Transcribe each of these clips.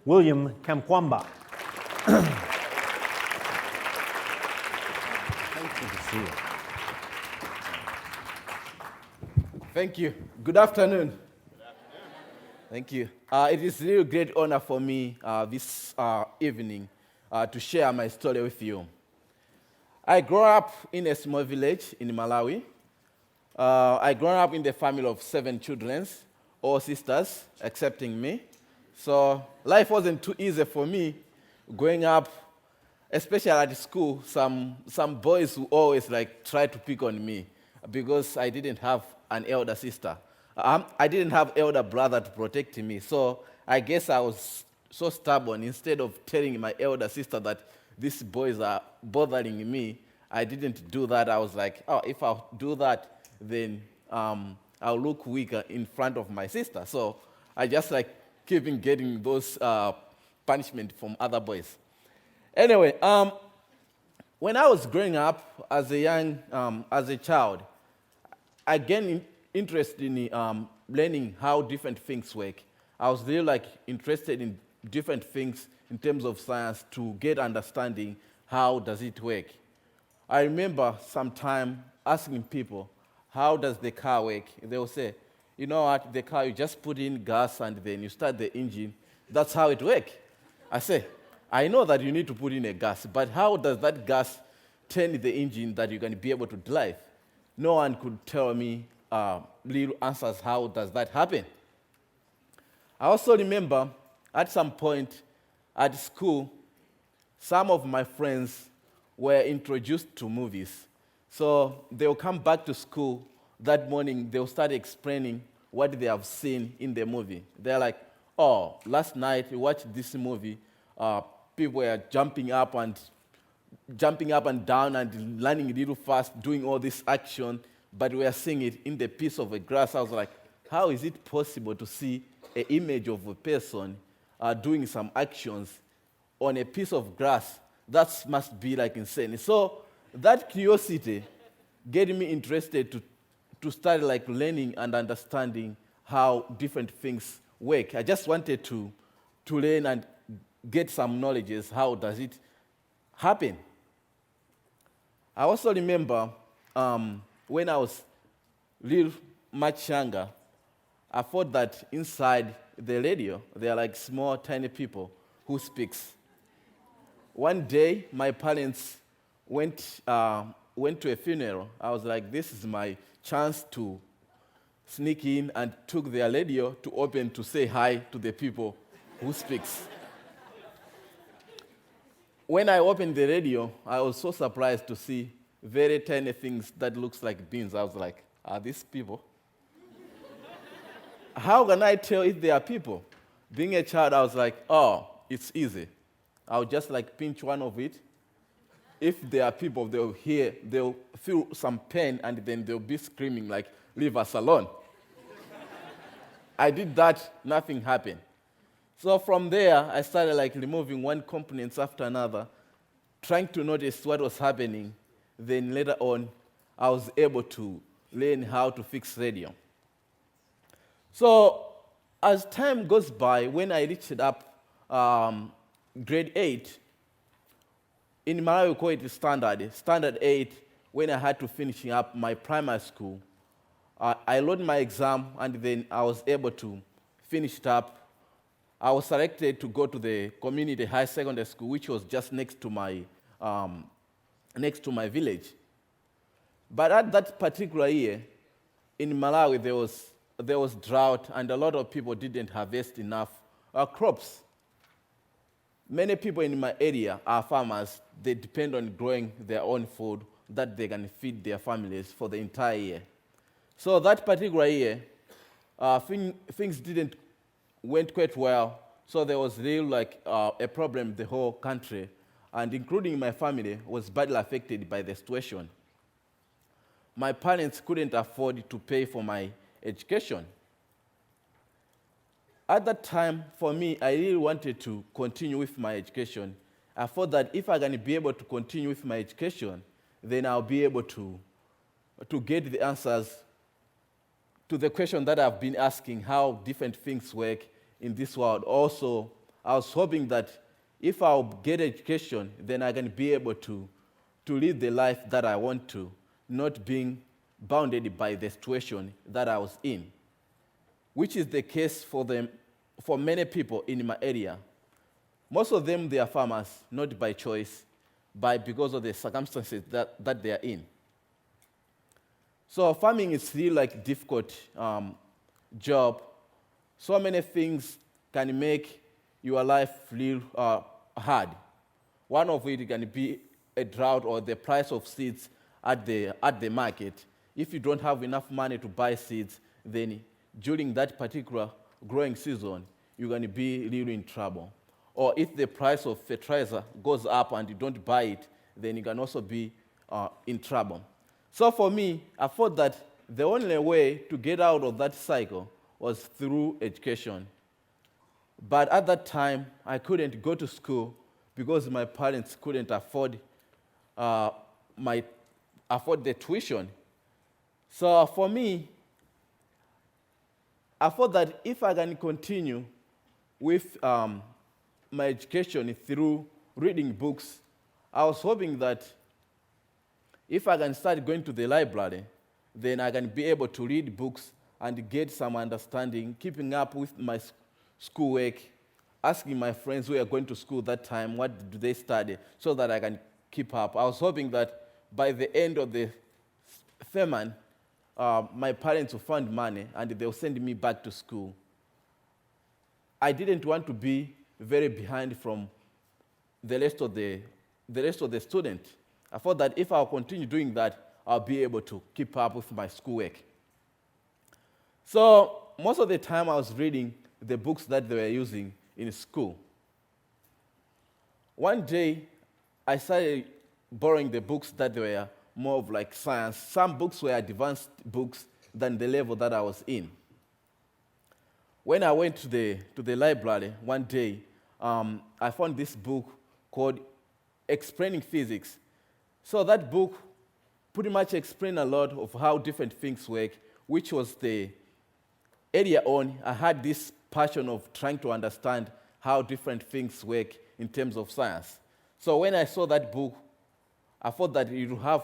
William Kamkwamba. Thank you. Good afternoon. Thank you. It is really a great honor for me this evening to share my story with you. I grew up in a small village in Malawi. I grew up in the family of 7 children, all sisters, excepting me. So life wasn't too easy for me growing up, especially at school. Some boys who always try to pick on me because I didn't have an elder sister. I didn't have elder brother to protect me. So I guess I was so stubborn. Instead of telling my elder sister that these boys are bothering me, I didn't do that. I was like, oh, if I'll do that, then I'll look weaker in front of my sister. So I just keeping getting those punishment from other boys. Anyway, when I was growing up as a child, I gained interest in learning how different things work. I was really interested in different things in terms of science to get understanding how does it work. I remember sometime asking people, how does the car work? They will say, you know what, the car, you just put in gas and then you start the engine. That's how it works. I say, I know that you need to put in a gas, but how does that gas turn the engine that you're going to be able to drive? No one could tell me little answers, how does that happen? I also remember at some point at school, some of my friends were introduced to movies. So they'll come back to school that morning, they'll start explaining what they have seen in the movie. They're like, oh, last night we watched this movie, people were jumping up and down and running a little fast, doing all this action, but we are seeing it in the piece of a grass. I was like, how is it possible to see an image of a person doing some actions on a piece of grass? That must be insane. So that curiosity get me interested to start learning and understanding how different things work. I just wanted to learn and get some knowledge. How does it happen? I also remember when I was little much younger, I thought that inside the radio, there are small, tiny people who speaks. One day, my parents went to a funeral. I was like, this is my chance to sneak in, and took their radio to open to say hi to the people who speaks. When I opened the radio, I was so surprised to see very tiny things that looks like beans. I was like, are these people? How can I tell if they are people? Being a child, I was like, oh, it's easy. I'll just pinch one of it. If they are people, they'll feel some pain, and then they'll be screaming leave us alone. I did that, nothing happened. So from there, I started removing one component after another, trying to notice what was happening. Then later on, I was able to learn how to fix radio. So as time goes by, when I reached up grade 8, in Malawi we call it standard 8, when I had to finish up my primary school, I wrote my exam, and then I was able to finish it up. I was selected to go to the community high secondary school, which was just next to my village. But at that particular year, in Malawi, there was drought, and a lot of people didn't harvest enough crops. Many people in my area are farmers. They depend on growing their own food that they can feed their families for the entire year. So that particular year, things went quite well. So there was really a problem in the whole country, and including my family was badly affected by the situation. My parents couldn't afford to pay for my education. At that time, for me, I really wanted to continue with my education. I thought that if I can be able to continue with my education, then I'll be able to get the answers to the question that I've been asking, how different things work in this world. Also, I was hoping that if I'll get education, then I can be able to live the life that I want to, not being bounded by the situation that I was in, which is the case for many people in my area. Most of them, they are farmers, not by choice, but because of the circumstances that they are in. So farming is really like difficult job. So many things can make your life real hard. One of it can be a drought or the price of seeds at the market. If you don't have enough money to buy seeds, then during that particular growing season, you're going to be really in trouble. Or if the price of fertilizer goes up and you don't buy it, then you can also be in trouble. So for me, I thought that the only way to get out of that cycle was through education. But at that time, I couldn't go to school because my parents couldn't afford the tuition. So for me, I thought that if I can continue with my education through reading books, I was hoping that if I can start going to the library, then I can be able to read books and get some understanding, keeping up with my schoolwork, asking my friends who are going to school that time, what do they study, so that I can keep up. I was hoping that by the end of the sermon, my parents will find money and they'll send me back to school. I didn't want to be very behind from the rest of the students. I thought that if I'll continue doing that, I'll be able to keep up with my schoolwork. So most of the time I was reading the books that they were using in school. One day, I started borrowing the books that were more of like science. Some books were advanced books than the level that I was in. When I went to the library one day, I found this book called Explaining Physics. So that book pretty much explained a lot of how different things work, which was the area on. I had this passion of trying to understand how different things work in terms of science. So when I saw that book, I thought that it would have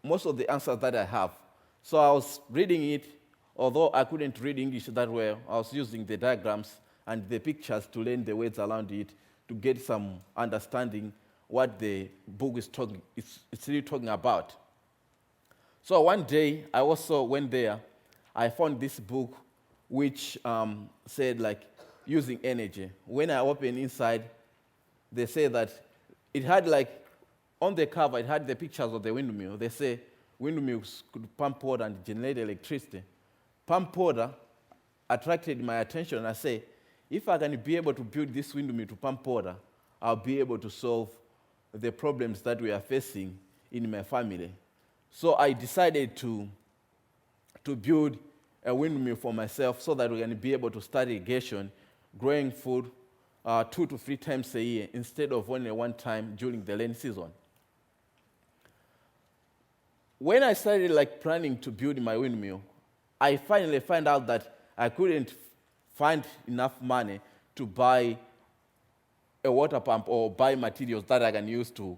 most of the answers that I have. So I was reading it, although I couldn't read English that well. I was using the diagrams and the pictures to learn the words around it, to get some understanding what the book is really talking about. So one day, I also went there. I found this book which said like using energy. When I opened inside, they say that it had like, on the cover, it had the pictures of the windmill. They say windmills could pump water and generate electricity. Pump water attracted my attention, and I say, if I can be able to build this windmill to pump water, I'll be able to solve the problems that we are facing in my family. So I decided to build a windmill for myself so that we can be able to start irrigation, growing food 2 to 3 times a year instead of only one time during the rainy season. When I started like planning to build my windmill, I finally found out that I couldn't find enough money to buy a water pump or buy materials that I can use to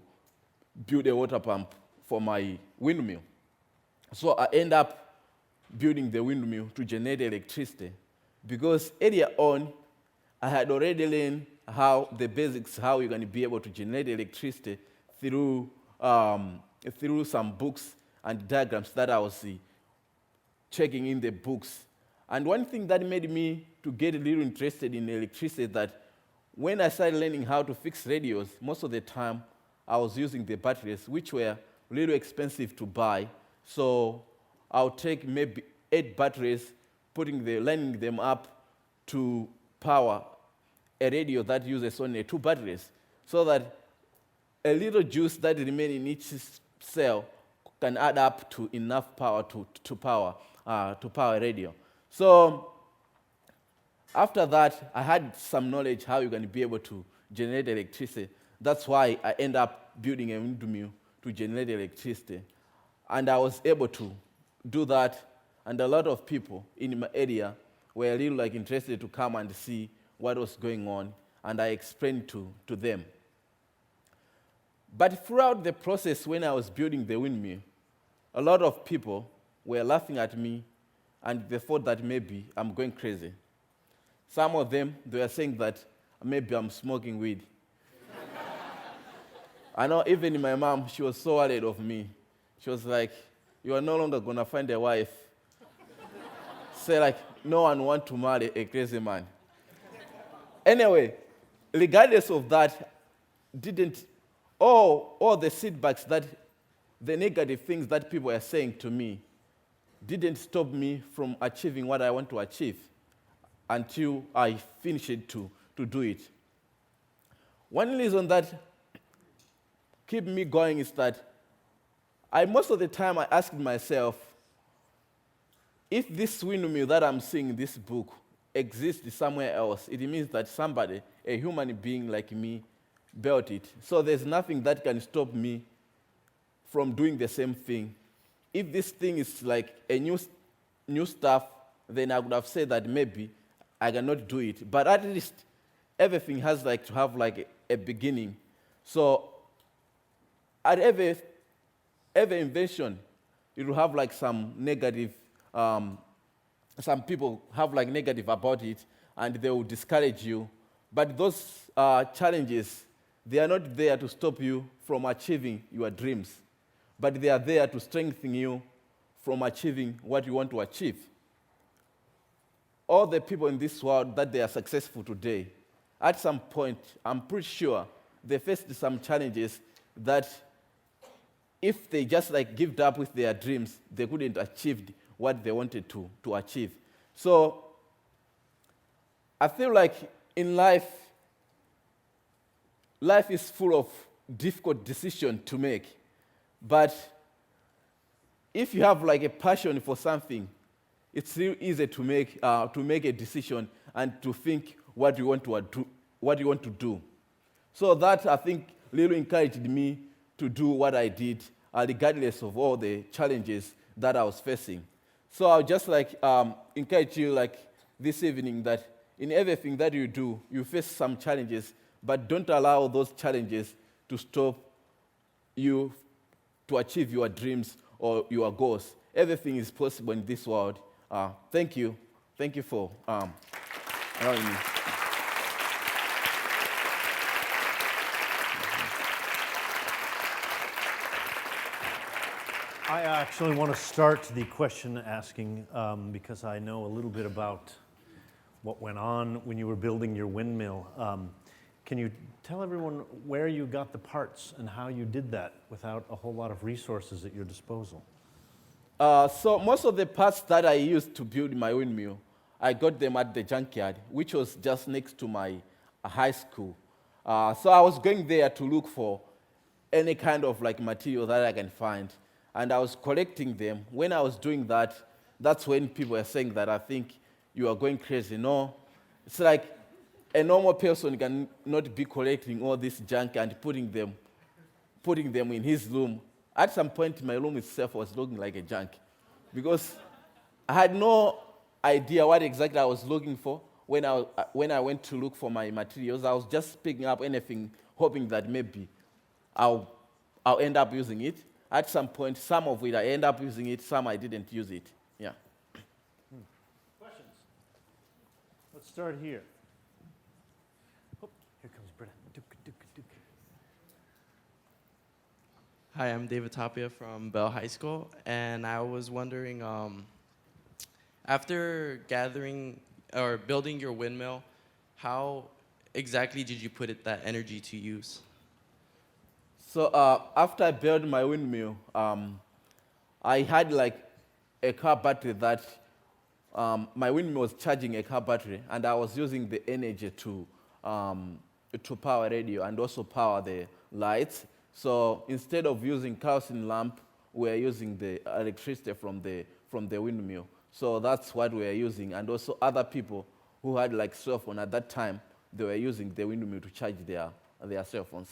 build a water pump for my windmill. So I end up building the windmill to generate electricity because earlier on, I had already learned how the basics, how you're going to be able to generate electricity through some books and diagrams that I was checking in the books. And one thing that made me to get a little interested in electricity is that when I started learning how to fix radios, most of the time I was using the batteries, which were a little expensive to buy. So I'll take maybe 8 batteries, lining them up to power a radio that uses only 2 batteries, so that a little juice that remains in each cell can add up to enough power to power a radio. So after that, I had some knowledge how you're going to be able to generate electricity. That's why I end up building a windmill to generate electricity. And I was able to do that, and a lot of people in my area were really like interested to come and see what was going on. and I explained to them. But throughout the process when I was building the windmill, a lot of people were laughing at me, and they thought that maybe I'm going crazy. Some of them, they were saying that maybe I'm smoking weed. I know even my mom, she was so worried of me. She was like, you are no longer going to find a wife. Say like, no one wants to marry a crazy man. Anyway, regardless of that, all the setbacks, that the negative things that people are saying to me didn't stop me from achieving what I want to achieve until I finished to do it. One reason that keep me going is that most of the time I asked myself, if this windmill that I'm seeing in this book exists somewhere else, it means that somebody, a human being like me, built it. So there's nothing that can stop me from doing the same thing. If this thing is like a new stuff, then I would have said that maybe I cannot do it. But at least everything has like to have like a beginning. So at every invention, it will have like some negative. Some people have like negative about it, and they will discourage you. But those challenges, they are not there to stop you from achieving your dreams, but they are there to strengthen you from achieving what you want to achieve. All the people in this world that they are successful today, at some point, I'm pretty sure they faced some challenges that if they just like gave up with their dreams, they couldn't achieve what they wanted to achieve. So I feel like in life is full of difficult decisions to make. But if you have like a passion for something, it's real easy to make a decision and to think what you want to do. So that, I think, really encouraged me to do what I did, regardless of all the challenges that I was facing. So I'll just like encourage you like this evening that in everything that you do, you face some challenges, but don't allow those challenges to stop you to achieve your dreams or your goals. Everything is possible in this world. Thank you. Thank you for allowing me. I actually want to start the question asking because I know a little bit about what went on when you were building your windmill. Can you tell everyone where you got the parts and how you did that without a whole lot of resources at your disposal? So most of the parts that I used to build my windmill, I got them at the junkyard, which was just next to my high school. So I was going there to look for any kind of like material that I can find. And I was collecting them. When I was doing that, that's when people were saying that I think you are going crazy. No, it's like a normal person can not be collecting all this junk and putting them in his room. At some point, my room itself was looking like a junk because I had no idea what exactly I was looking for when I went to look for my materials. I was just picking up anything, hoping that maybe I'll end up using it. At some point, some of it I end up using it, some I didn't use it. Yeah. Questions? Let's start here. Oh, here comes Britta. Hi, I'm David Tapia from Bell High School, and I was wondering, after gathering or building your windmill, how exactly did you put that energy to use? So after I built my windmill, I had like a car battery that my windmill was charging a car battery, and I was using the energy to power radio and also power the lights. So instead of using kerosene lamp, we are using the electricity from the windmill. So that's what we are using, and also other people who had like cell phone at that time, they were using the windmill to charge their cell phones.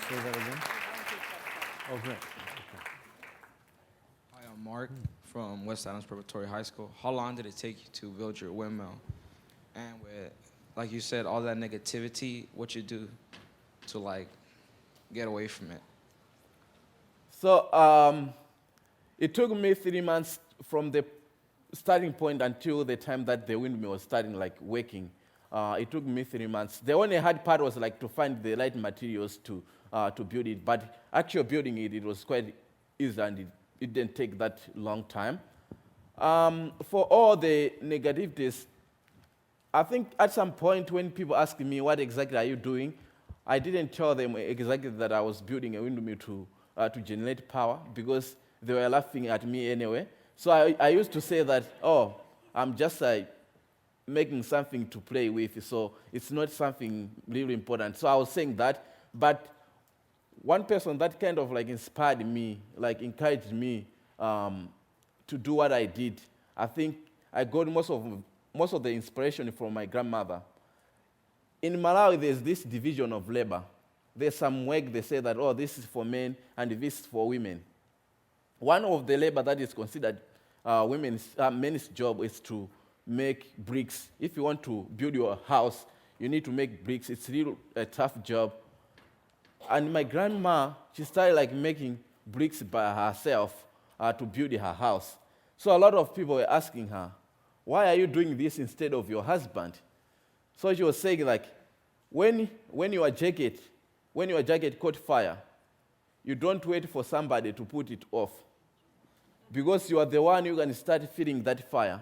Say that again? Oh, great. Okay. Hi, I'm Mark from West Adams Preparatory High School. How long did it take you to build your windmill? And with, like you said, all that negativity, what you do to like get away from it? So it took me 3 months from the starting point until the time that the windmill was starting like working. It took me 3 months. The only hard part was like to find the right materials to build it. But actually building it, it was quite easy and it didn't take that long time. For all the negativities, I think at some point when people ask me, what exactly are you doing? I didn't tell them exactly that I was building a windmill to generate power because they were laughing at me anyway. So I used to say that, oh, I'm just making something to play with, so it's not something really important. So I was saying that, but one person that kind of like inspired me, like encouraged me to do what I did, I think I got most of the inspiration from my grandmother. In Malawi, there's this division of labor. There's some work they say that, oh, this is for men and this is for women. One of the labor that is considered men's job is to make bricks. If you want to build your house, you need to make bricks. It's really a tough job. And my grandma, she started like making bricks by herself to build her house. So a lot of people were asking her, why are you doing this instead of your husband? So she was saying like, when your jacket caught fire, you don't wait for somebody to put it off. Because you are the one who can start feeling that fire.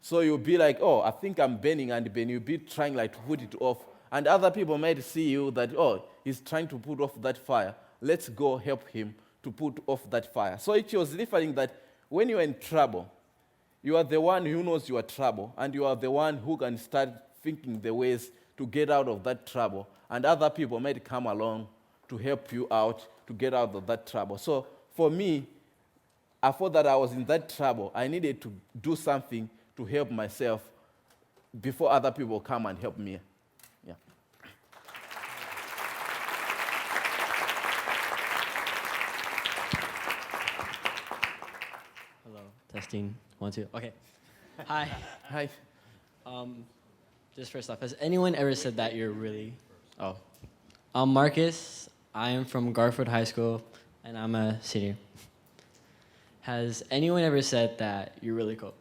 So you'll be like, oh, I think I'm burning, and then you'll be trying like to put it off. And other people might see you that, oh, he's trying to put off that fire. Let's go help him to put off that fire. So it was referring that when you're in trouble, you are the one who knows you are trouble, and you are the one who can start thinking the ways to get out of that trouble. And other people might come along to help you out to get out of that trouble. So for me, I thought that I was in that trouble. I needed to do something to help myself before other people come and help me. Yeah. Hello, testing, 1, 2. Okay. Hi. Hi. Just first off, has anyone ever said that you're really... Oh. I'm Marcus. I am from Garfield High School, and I'm a senior. Has anyone ever said that you're really cool?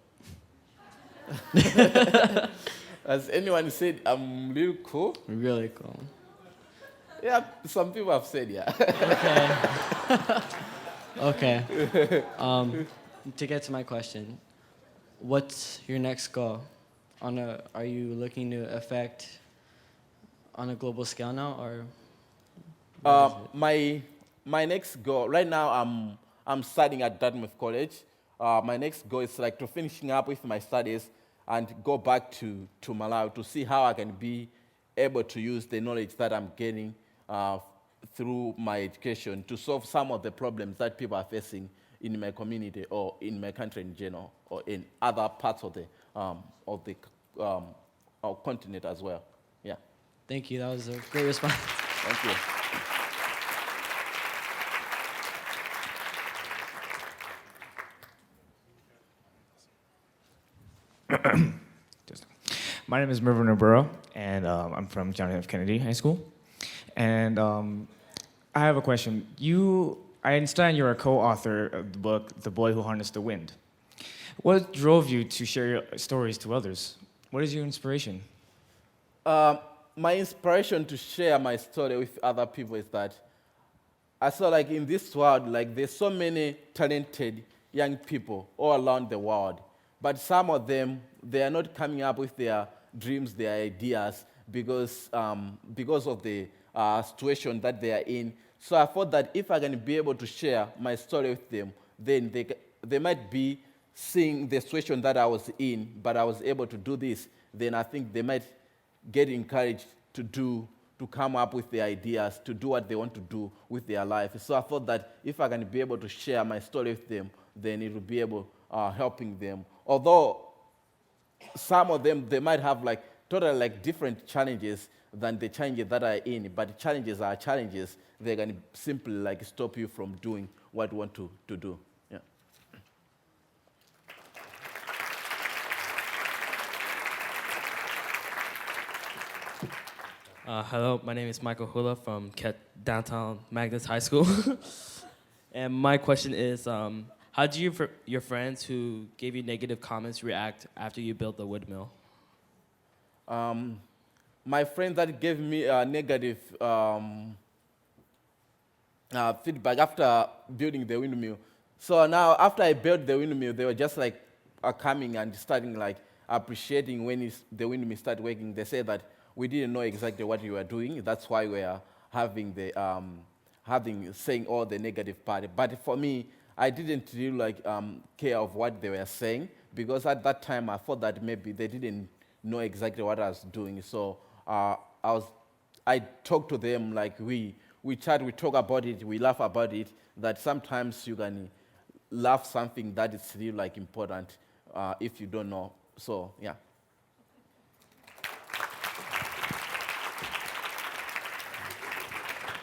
Has anyone said I'm really cool? Really cool. Yeah, some people have said, yeah. Okay. Okay. To get to my question, what's your next goal? Are you looking to affect on a global scale now, or? My next goal right now, I'm studying at Dartmouth College. My next goal is like to finishing up with my studies and go back to Malawi to see how I can be able to use the knowledge that I'm getting through my education to solve some of the problems that people are facing in my community or in my country in general or in other parts of the our continent as well. Yeah. Thank you. That was a great response. Thank you. My name is Mervyn Oburo, and I'm from John F. Kennedy High School. And I have a question. I understand you're a co-author of the book, The Boy Who Harnessed the Wind. What drove you to share your stories to others? What is your inspiration? My inspiration to share my story with other people is that I saw like in this world, like there's so many talented young people all around the world, but some of them, they are not coming up with their dreams, their ideas, because of the situation that they are in. So I thought that if I can be able to share my story with them, then they might be seeing the situation that I was in, but I was able to do this, then I think they might get encouraged to come up with their ideas, to do what they want to do with their life. So I thought that if I can be able to share my story with them, then it will be able helping them. Although some of them, they might have like totally like different challenges than the challenges that are in, but challenges are challenges. They can simply like stop you from doing what you want to do. Yeah. Hello, my name is Michael Hula from downtown Magnus High School. And my question is, how do your friends who gave you negative comments react after you built the windmill? My friend that gave me negative feedback after building the windmill. So now, after I built the windmill, they were just like coming and starting like appreciating when the windmill started working. They said that we didn't know exactly what we were doing. That's why we are having the saying all the negative part. But for me, I didn't really like care of what they were saying, because at that time I thought that maybe they didn't know exactly what I was doing. So I talked to them, like we chat, we talk about it, we laugh about it. That sometimes you can laugh something that is really like important if you don't know. So yeah.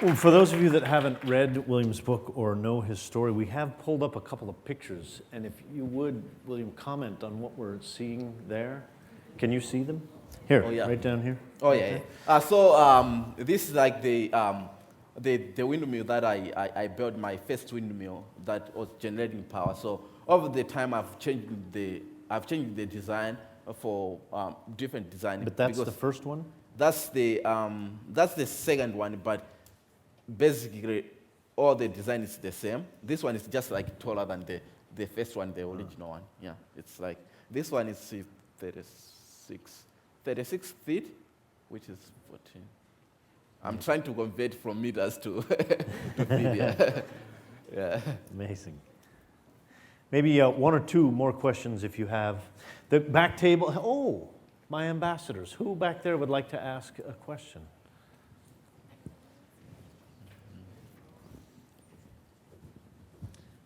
Well, for those of you that haven't read William's book or know his story, we have pulled up a couple of pictures. And if you would, William, comment on what we're seeing there. Can you see them? Here, Oh, yeah. right down here. Oh yeah. Yeah. So this is like the windmill that I built, my first windmill that was generating power. So over the time I've changed the design for different design. But that's the first one? That's the second one, but basically all the design is the same. This one is just like taller than the first one, the original one. Yeah, it's like this one is 36 feet, which is 14. I'm trying to convert from meters to feet. Yeah. Yeah. Amazing. Maybe one or two more questions if you have. The back table, oh, my ambassadors. Who back there would like to ask a question?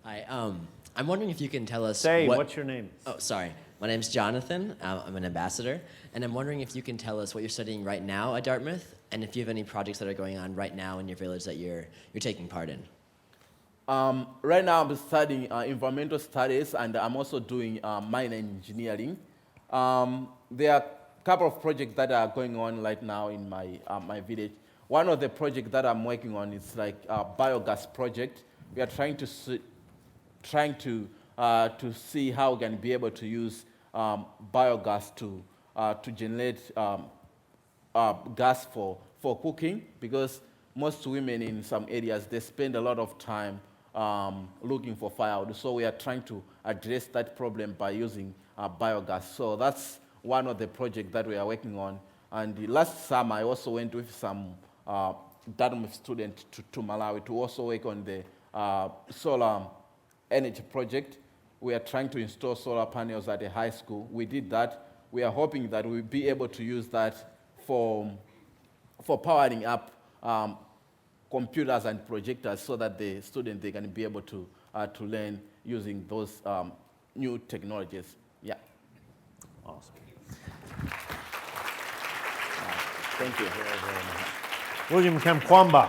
Hi, I'm wondering if you can tell us What's your name? Oh, sorry. My name's Jonathan. I'm an ambassador. And I'm wondering if you can tell us what you're studying right now at Dartmouth, and if you have any projects that are going on right now in your village that you're taking part in. Right now I'm studying environmental studies, and I'm also doing mine engineering. There are a couple of projects that are going on right now in my village. One of the projects that I'm working on is like a biogas project. We are trying to see how we can be able to use biogas to generate gas for cooking, because most women in some areas, they spend a lot of time looking for firewood. So we are trying to address that problem by using biogas. So that's one of the projects that we are working on. And last summer, I also went with some Dartmouth students to Malawi to also work on the solar energy project. We are trying to install solar panels at the high school. We did that. We are hoping that we'll be able to use that for powering up computers and projectors, so that the students, they can be able to learn using those new technologies. Yeah. Awesome. Thank you. William Kamkwamba.